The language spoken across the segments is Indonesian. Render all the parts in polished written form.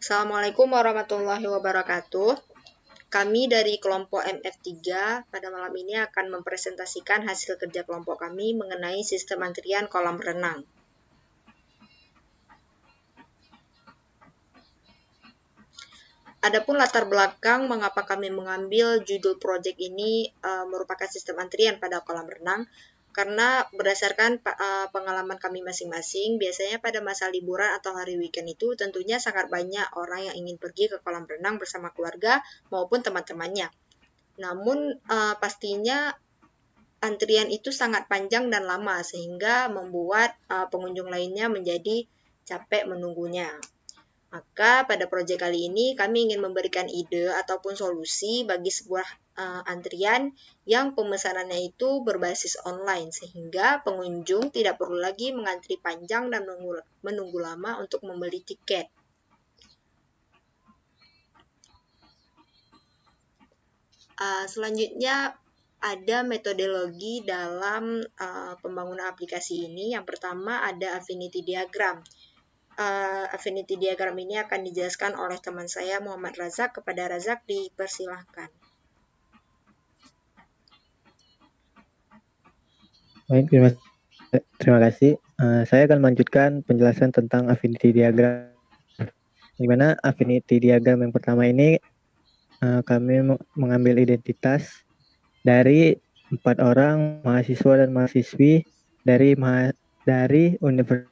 Assalamualaikum warahmatullahi wabarakatuh. Kami dari kelompok MF3 pada malam ini akan mempresentasikan hasil kerja kelompok kami mengenai sistem antrian kolam renang. Adapun latar belakang mengapa kami mengambil judul proyek ini merupakan sistem antrian pada kolam renang, karena berdasarkan pengalaman kami masing-masing, biasanya pada masa liburan atau hari weekend itu tentunya sangat banyak orang yang ingin pergi ke kolam renang bersama keluarga maupun teman-temannya. Namun pastinya antrian itu sangat panjang dan lama sehingga membuat pengunjung lainnya menjadi capek menunggunya. Maka pada proyek kali ini kami ingin memberikan ide ataupun solusi bagi sebuah antrian yang pemesanannya itu berbasis online sehingga pengunjung tidak perlu lagi mengantri panjang dan menunggu lama untuk membeli tiket. Selanjutnya ada metodologi dalam pembangunan aplikasi ini. Yang pertama ada affinity diagram. Affinity diagram ini akan dijelaskan oleh teman saya Muhammad Razak. Kepada Razak dipersilahkan. Baik, terima kasih. Saya akan melanjutkan penjelasan tentang affinity diagram. Di mana affinity diagram yang pertama ini kami mengambil identitas dari 4 orang mahasiswa dan mahasiswi dari Universitas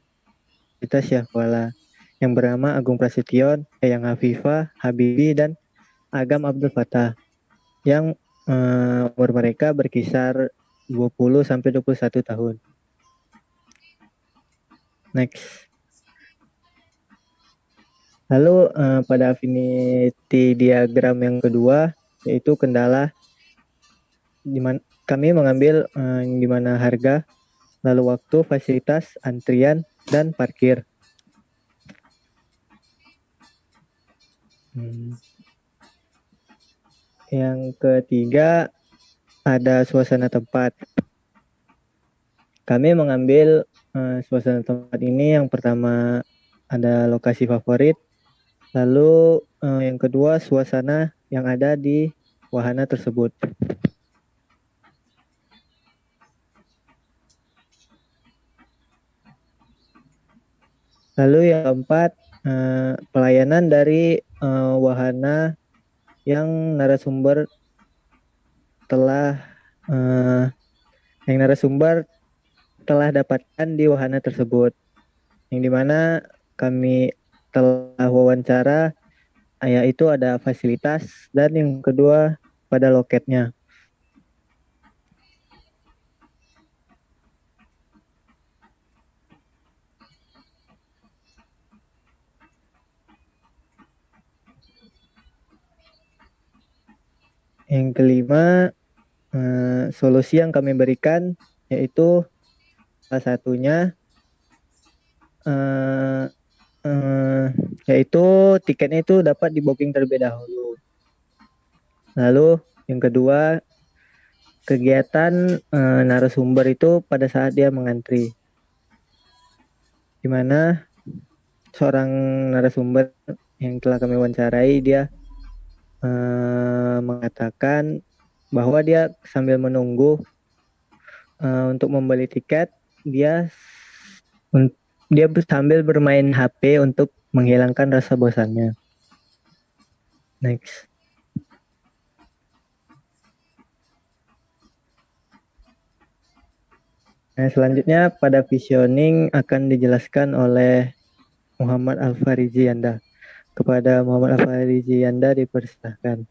Syahkuala yang bernama Agung Prasetyon, Eyang Hafifah, Habibi, dan Agam Abdul Fattah yang umur mereka berkisar 20 sampai 21 tahun. Next. Lalu pada affinity diagram yang kedua yaitu kendala, kami mengambil di mana harga, lalu waktu, fasilitas, antrian, dan parkir. Yang ketiga ada suasana tempat. Kami mengambil suasana tempat ini yang pertama ada lokasi favorit, lalu yang kedua suasana yang ada di wahana tersebut. Lalu yang keempat pelayanan dari wahana yang narasumber telah dapatkan di wahana tersebut, yang dimana kami telah wawancara, yaitu ada fasilitas dan yang kedua pada loketnya. Yang kelima, solusi yang kami berikan yaitu salah satunya yaitu tiketnya itu dapat di booking terlebih dahulu. Lalu yang kedua, kegiatan narasumber itu pada saat dia mengantri, di mana seorang narasumber yang telah kami wawancarai dia mengatakan bahwa dia sambil menunggu untuk membeli tiket, dia sambil bermain HP untuk menghilangkan rasa bosannya. Next. Nah, selanjutnya pada visioning akan dijelaskan oleh Muhammad Al-Farizi Yanda. Kepada Muhammad Al-Farizi Yanda dipersilahkan.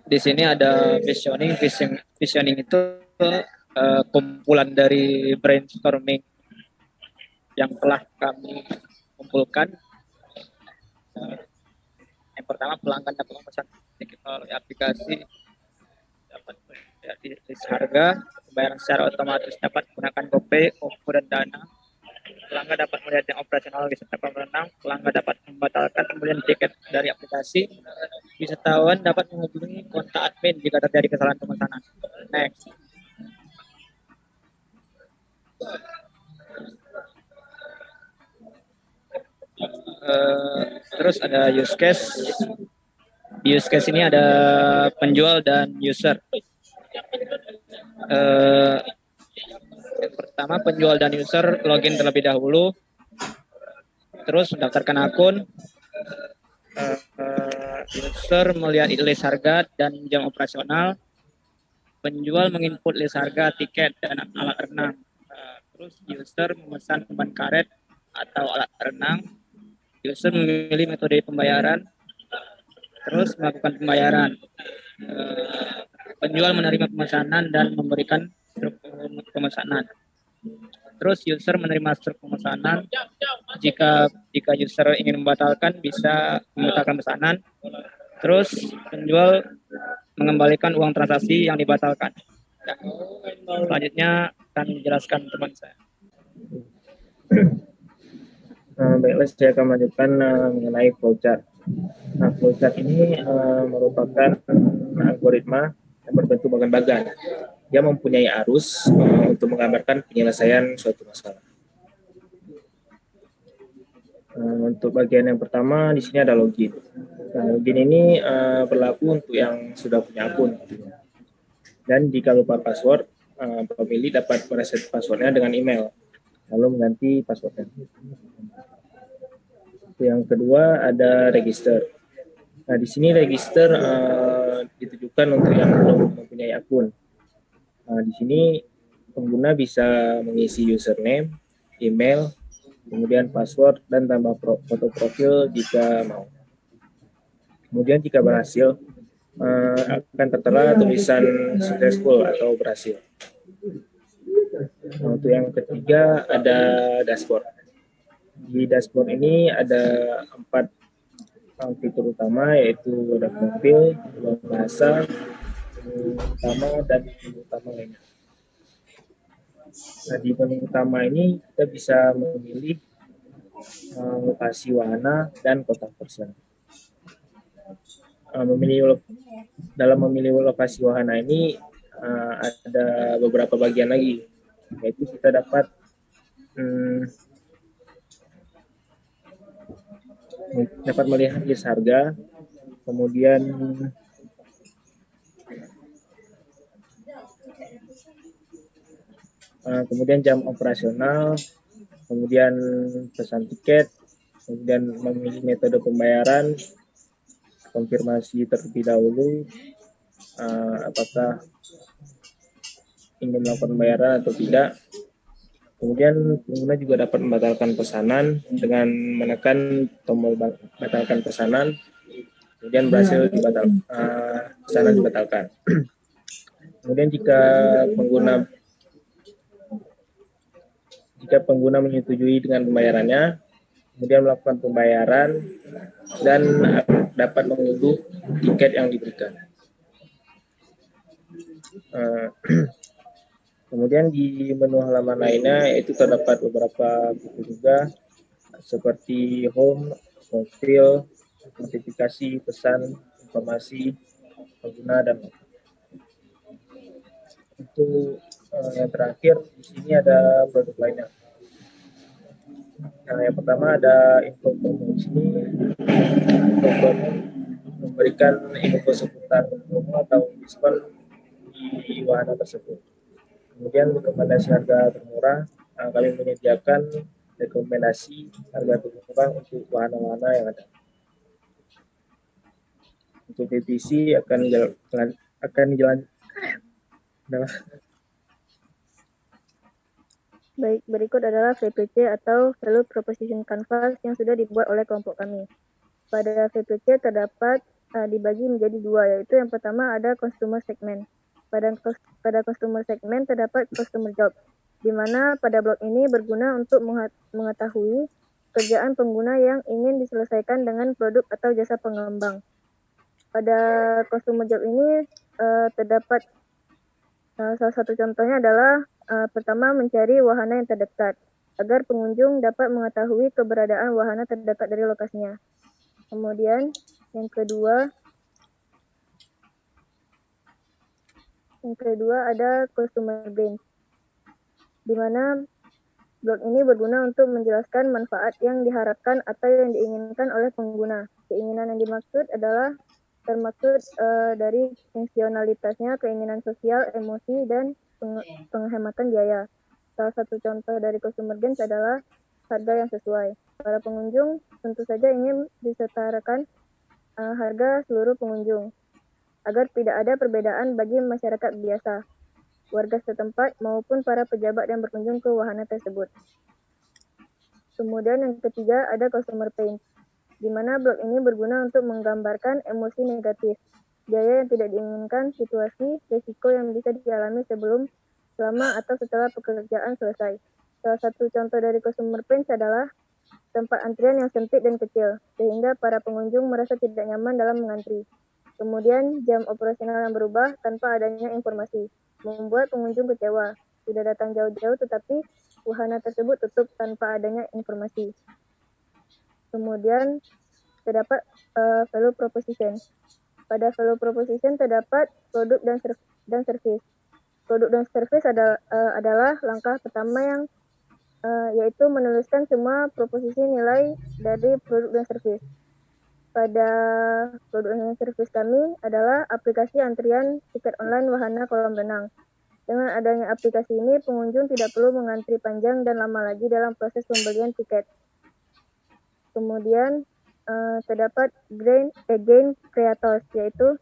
Di sini ada visioning. Visioning itu kumpulan dari brainstorming yang telah kami kumpulkan. Yang pertama, pelanggan dapat memesan tiket melalui aplikasi, dapat melihat list harga, pembayaran secara otomatis dapat menggunakan GoPay, OVO, dan Dana. Pelanggan dapat melihat yang operasional di setiap kolam renang. Pelanggan dapat membatalkan pembelian tiket dari aplikasi. Wisatawan dapat menghubungi kontak admin jika terjadi kesalahan pemesanan. Next. Terus ada use case. Di use case ini ada penjual dan user. Yang pertama, penjual dan user login terlebih dahulu, terus mendaftarkan akun. User melihat list harga dan jam operasional. Penjual menginput list harga, tiket, dan alat renang. Terus user memesan ban karet atau alat renang. User memilih metode pembayaran, terus melakukan pembayaran. Penjual menerima pemesanan dan memberikan struk pemesanan. Terus user menerima struk pemesanan. Jika user ingin membatalkan, bisa membatalkan pesanan. Terus penjual mengembalikan uang transaksi yang dibatalkan. Nah, selanjutnya akan menjelaskan teman saya. Baiklah, saya akan melanjutkan mengenai flowchart. Nah, flowchart ini merupakan algoritma yang berbentuk bagan-bagan. Dia mempunyai arus untuk menggambarkan penyelesaian suatu masalah. Untuk bagian yang pertama di sini ada login. Nah, login ini berlaku untuk yang sudah punya akun. Dan jika lupa password, pemilik dapat mereset passwordnya dengan email, lalu mengganti passwordnya. Yang kedua ada register. Nah, di sini register ditujukan untuk yang belum mempunyai akun. Nah, di sini pengguna bisa mengisi username, email, kemudian password, dan tambah foto profil jika mau. Kemudian jika berhasil, akan tertera tulisan successful atau berhasil. Nah, untuk yang ketiga ada dashboard. Di dashboard ini ada 4 fitur utama, yaitu ada profil, bahasa, utama, dan menu utama lainnya. Nah, di menu utama ini kita bisa memilih lokasi wahana dan kontak person. Dalam memilih lokasi wahana ini ada beberapa bagian lagi, yaitu kita dapat melihat list harga, kemudian jam operasional, kemudian pesan tiket, kemudian memilih metode pembayaran, konfirmasi terlebih dahulu apakah ingin melakukan pembayaran atau tidak. Kemudian pengguna juga dapat membatalkan pesanan dengan menekan tombol batalkan pesanan, kemudian berhasil pesanan dibatalkan. Kemudian jika pengguna menyetujui dengan pembayarannya, kemudian melakukan pembayaran dan dapat mengunduh tiket yang diberikan. Kemudian di menu halaman lainnya itu terdapat beberapa fitur juga, seperti home, profil, notifikasi, pesan, informasi pengguna, dan untuk yang terakhir di sini ada produk lainnya. Nah, yang pertama ada info promo. Di sini info promo memberikan info seputar promo atau diskon di wahana tersebut. Kemudian rekomendasi harga termurah, kami menyediakan rekomendasi harga termurah untuk wahana-wahana yang ada. Untuk PPC akan dijalankan. Baik, berikut adalah VPC atau Value Proposition Canvas yang sudah dibuat oleh kelompok kami. Pada VPC terdapat dibagi menjadi 2, yaitu yang pertama ada Customer Segment. Pada Customer Segment terdapat Customer Job, di mana pada blok ini berguna untuk mengetahui kerjaan pengguna yang ingin diselesaikan dengan produk atau jasa pengembang. Pada Customer Job ini terdapat salah satu contohnya adalah pertama mencari wahana yang terdekat, agar pengunjung dapat mengetahui keberadaan wahana terdekat dari lokasinya. Kemudian yang kedua ada Customer Gains, di mana Blok ini berguna untuk menjelaskan manfaat yang diharapkan atau yang diinginkan oleh pengguna. Keinginan yang dimaksud adalah termaksud dari fungsionalitasnya, keinginan sosial, emosi, dan penghematan biaya. Salah satu contoh dari consumer gains adalah harga yang sesuai. Para pengunjung tentu saja ingin disetarakan harga seluruh pengunjung agar tidak ada perbedaan bagi masyarakat biasa, warga setempat maupun para pejabat yang berkunjung ke wahana tersebut. Kemudian yang ketiga ada consumer pain, di mana blok ini berguna untuk menggambarkan emosi negatif, biaya yang tidak diinginkan, situasi, risiko yang bisa dialami sebelum, selama, atau setelah pekerjaan selesai. Salah satu contoh dari consumer pain adalah tempat antrian yang sempit dan kecil, sehingga para pengunjung merasa tidak nyaman dalam mengantri. Kemudian jam operasional yang berubah tanpa adanya informasi, membuat pengunjung kecewa. Sudah datang jauh-jauh tetapi wahana tersebut tutup tanpa adanya informasi. Kemudian terdapat value proposition. Pada value proposition terdapat produk dan service. Produk dan service adalah langkah pertama yang yaitu menuliskan semua proposisi nilai dari produk dan service. Pada produk dan service kami adalah aplikasi antrian tiket online wahana kolam renang. Dengan adanya aplikasi ini, pengunjung tidak perlu mengantri panjang dan lama lagi dalam proses pembelian tiket. Kemudian terdapat gain creators, yaitu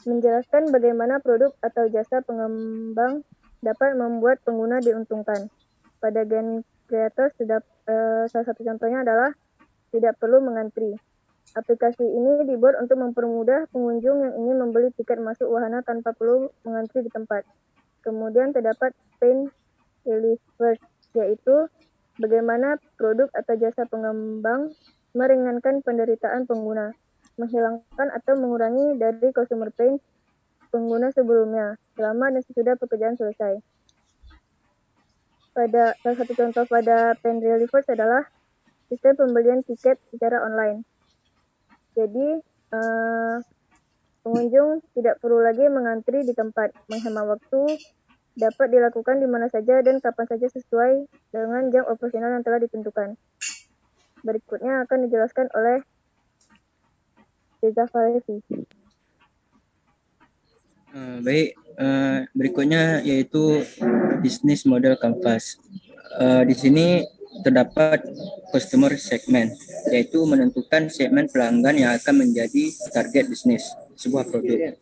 menjelaskan bagaimana produk atau jasa pengembang dapat membuat pengguna diuntungkan. Pada gain creators, salah satu contohnya adalah tidak perlu mengantri. Aplikasi ini dibuat untuk mempermudah pengunjung yang ingin membeli tiket masuk wahana tanpa perlu mengantri di tempat. Kemudian terdapat pain relievers, yaitu bagaimana produk atau jasa pengembang meringankan penderitaan pengguna, menghilangkan atau mengurangi dari consumer pain pengguna sebelumnya, selama dan sesudah pekerjaan selesai. Salah satu contoh pada pain relievers adalah sistem pembelian tiket secara online. Jadi, pengunjung tidak perlu lagi mengantri di tempat, menghemat waktu, dapat dilakukan di mana saja dan kapan saja sesuai dengan jam operasional yang telah ditentukan. Berikutnya akan dijelaskan oleh Reza Falevi. Baik, berikutnya yaitu bisnis model canvas. Di sini terdapat customer segment, yaitu menentukan segmen pelanggan yang akan menjadi target bisnis sebuah produk.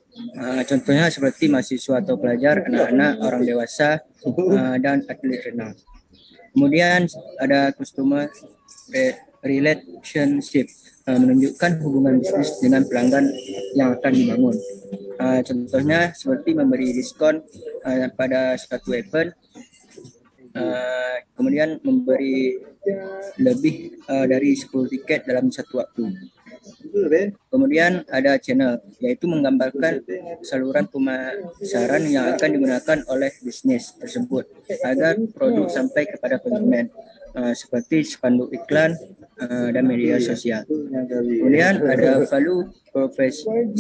Contohnya seperti mahasiswa atau pelajar, anak-anak, orang dewasa, dan atlet renang. Kemudian ada customer relationship, menunjukkan hubungan bisnis dengan pelanggan yang akan dibangun. Contohnya seperti memberi diskon pada suatu event, kemudian memberi lebih dari 10 tiket dalam satu waktu. Kemudian ada channel, yaitu menggambarkan saluran pemasaran yang akan digunakan oleh bisnis tersebut agar produk sampai kepada konsumen, seperti spanduk iklan dan media sosial. Kemudian ada value proposition,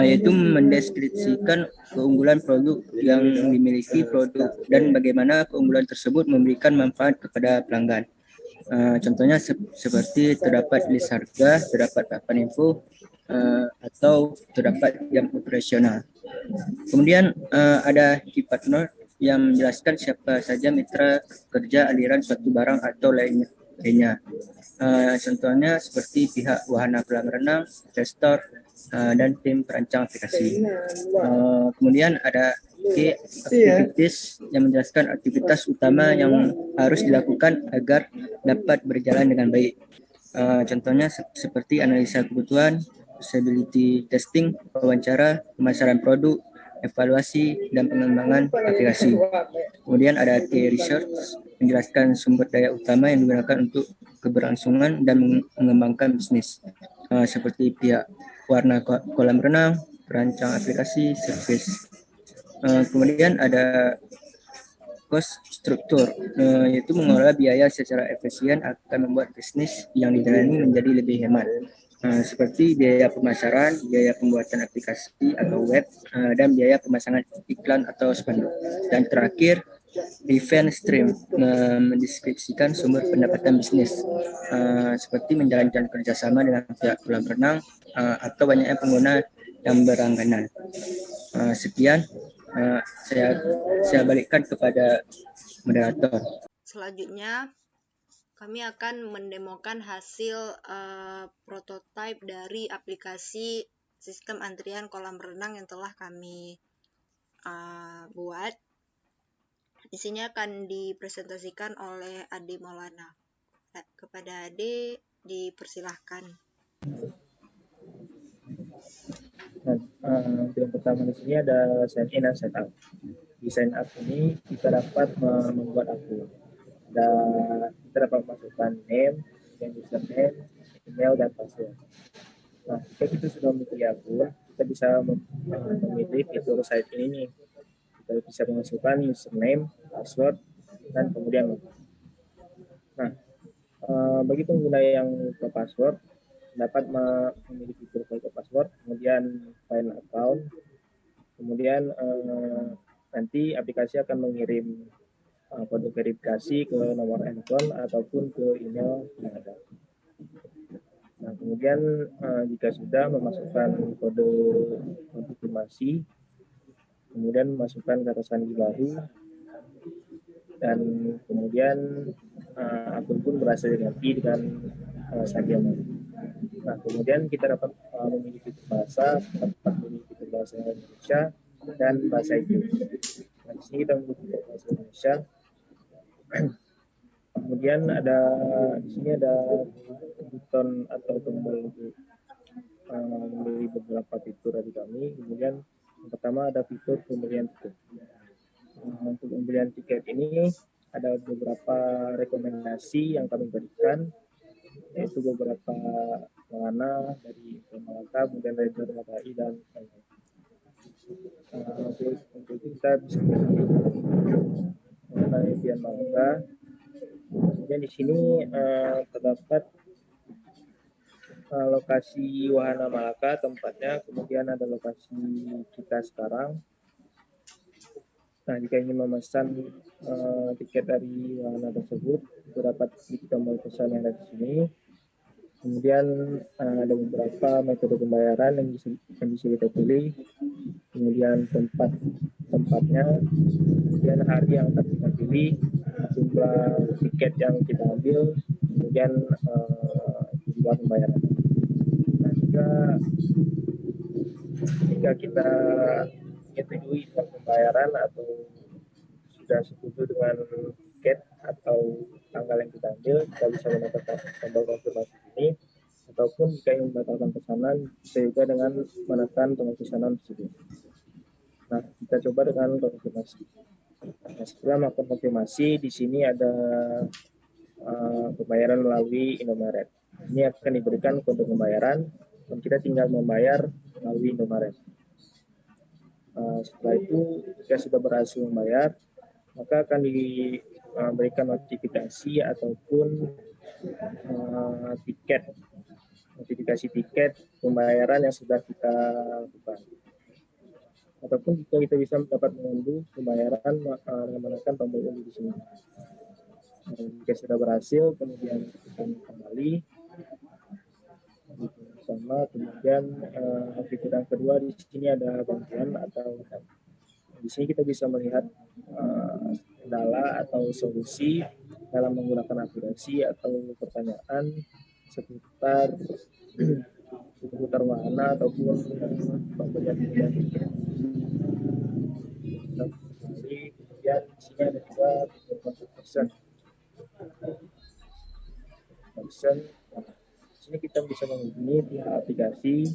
yaitu mendeskripsikan keunggulan produk yang dimiliki produk dan bagaimana keunggulan tersebut memberikan manfaat kepada pelanggan. Contohnya seperti terdapat list harga, terdapat papan info, atau terdapat jam operasional. Kemudian ada key partner yang menjelaskan siapa saja mitra kerja aliran suatu barang atau lainnya. Contohnya seperti pihak wahana kolam renang, investor, dan tim perancang aplikasi. Kemudian ada key activities yang menjelaskan aktivitas utama yang harus dilakukan agar dapat berjalan dengan baik. Contohnya seperti analisa kebutuhan, usability testing, wawancara, pemasaran produk, evaluasi, dan pengembangan aplikasi. Kemudian ada key research, menjelaskan sumber daya utama yang digunakan untuk keberlangsungan dan mengembangkan bisnis, seperti pihak warna kolam renang, perancang aplikasi, service. Kemudian ada cost struktur, yaitu mengelola biaya secara efisien akan membuat bisnis yang dijalani menjadi lebih hemat. seperti biaya pemasaran, biaya pembuatan aplikasi atau web, dan biaya pemasangan iklan atau spanduk. Dan terakhir, revenue stream, mendeskripsikan sumber pendapatan bisnis, seperti menjalankan kerjasama dengan pihak kolam renang atau banyaknya pengguna yang berlangganan. Sekian, saya balikkan kepada moderator. Selanjutnya, kami akan mendemokan hasil prototipe dari aplikasi sistem antrian kolam renang yang telah kami buat. Di sini akan dipresentasikan oleh Ade Maulana. Kepada Ade, dipersilahkan. Yang pertama di sini ada sign in dan sign up. Di sign up ini kita dapat membuat akun. Dan kita dapat masukkan name, username, email, dan password. Nah, jika kita sudah memiliki akun, kita bisa memilih fitur sign in ini. Kita bisa memasukkan username, password, dan kemudian login. Nah, bagi pengguna yang lupa password, dapat memilih fitur forgot password, kemudian find account, kemudian nanti aplikasi akan mengirim kode verifikasi ke nomor handphone ataupun ke email yang ada. Nah, kemudian jika sudah memasukkan kode konfirmasi, kemudian memasukkan kata sandi baru, dan kemudian akun pun berhasil diganti dengan sandi yang baru. Nah, kemudian kita dapat memilih fitur bahasa, dapat memilih fitur bahasa Indonesia dan bahasa Inggris. Nah, di sini kita memilih fitur bahasa Indonesia. Kemudian di sini ada button atau tombol untuk membeli beberapa fitur dari kami. Kemudian yang pertama ada fitur pembelian tiket. Untuk pembelian tiket ini ada beberapa rekomendasi yang kami berikan, yaitu beberapa wahana dari Malaka, kemudian dari Dermagai dan lain-lain. Untuk kita bisa memilih wahana impian Malaka. Kemudian di sini terdapat lokasi wahana Malaka tempatnya, kemudian ada lokasi kita sekarang. Nah, jika ingin memesan tiket dari wahana tersebut, itu dapat klik tombol pesan yang ada di sini. Kemudian ada beberapa metode pembayaran yang bisa kita pilih, kemudian tempatnya, kemudian hari yang akan kita pilih, jumlah tiket yang kita ambil, kemudian jumlah pembayaran. Nah, jika kita menyetujui dengan pembayaran atau sudah setuju dengan tiket atau tanggal yang kita ambil, kita bisa menekan tombol konfirmasi ini, ataupun jika ingin membatalkan pesanan, bisa juga dengan menekan tombol pesanan tersebut. Nah, kita coba dengan konfirmasi. Nah, setelah melakukan konfirmasi, di sini ada pembayaran melalui Indomaret. Ini akan diberikan kode pembayaran, dan kita tinggal membayar melalui Indomaret. Setelah itu, jika sudah berhasil membayar, maka akan diberikan notifikasi ataupun notifikasi tiket pembayaran yang sudah kita lakukan. Ataupun jika kita bisa dapat mengunduh pembayaran dengan menekan tombol unduh di sini. Jika sudah berhasil, kemudian kita kembali sama. Kemudian fitur yang kedua di sini ada bantuan atau di sini kita bisa melihat kendala atau solusi dalam menggunakan aplikasi atau pertanyaan seputar wahana ataupun pembelian tiket. Kemudian di sini ada juga fitur person. Di sini kita bisa menghubungi pihak aplikasi.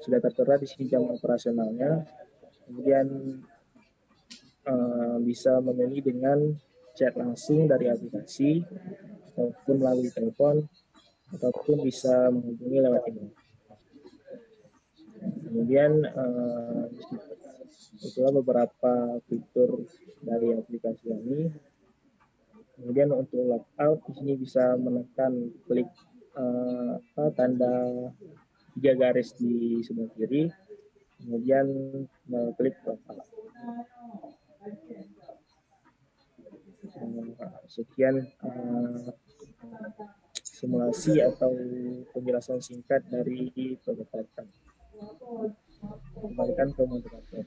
Sudah tertera di sini jam operasionalnya. Kemudian bisa memilih dengan chat langsung dari aplikasi ataupun melalui telepon ataupun bisa menghubungi lewat email. Kemudian itulah beberapa fitur dari aplikasi ini. Kemudian untuk logout di sini bisa menekan klik tanda 3 garis di sebelah kiri, kemudian klik profile. Sekian simulasi atau penjelasan singkat dari proyek Titan. Kembalikan ke moderator.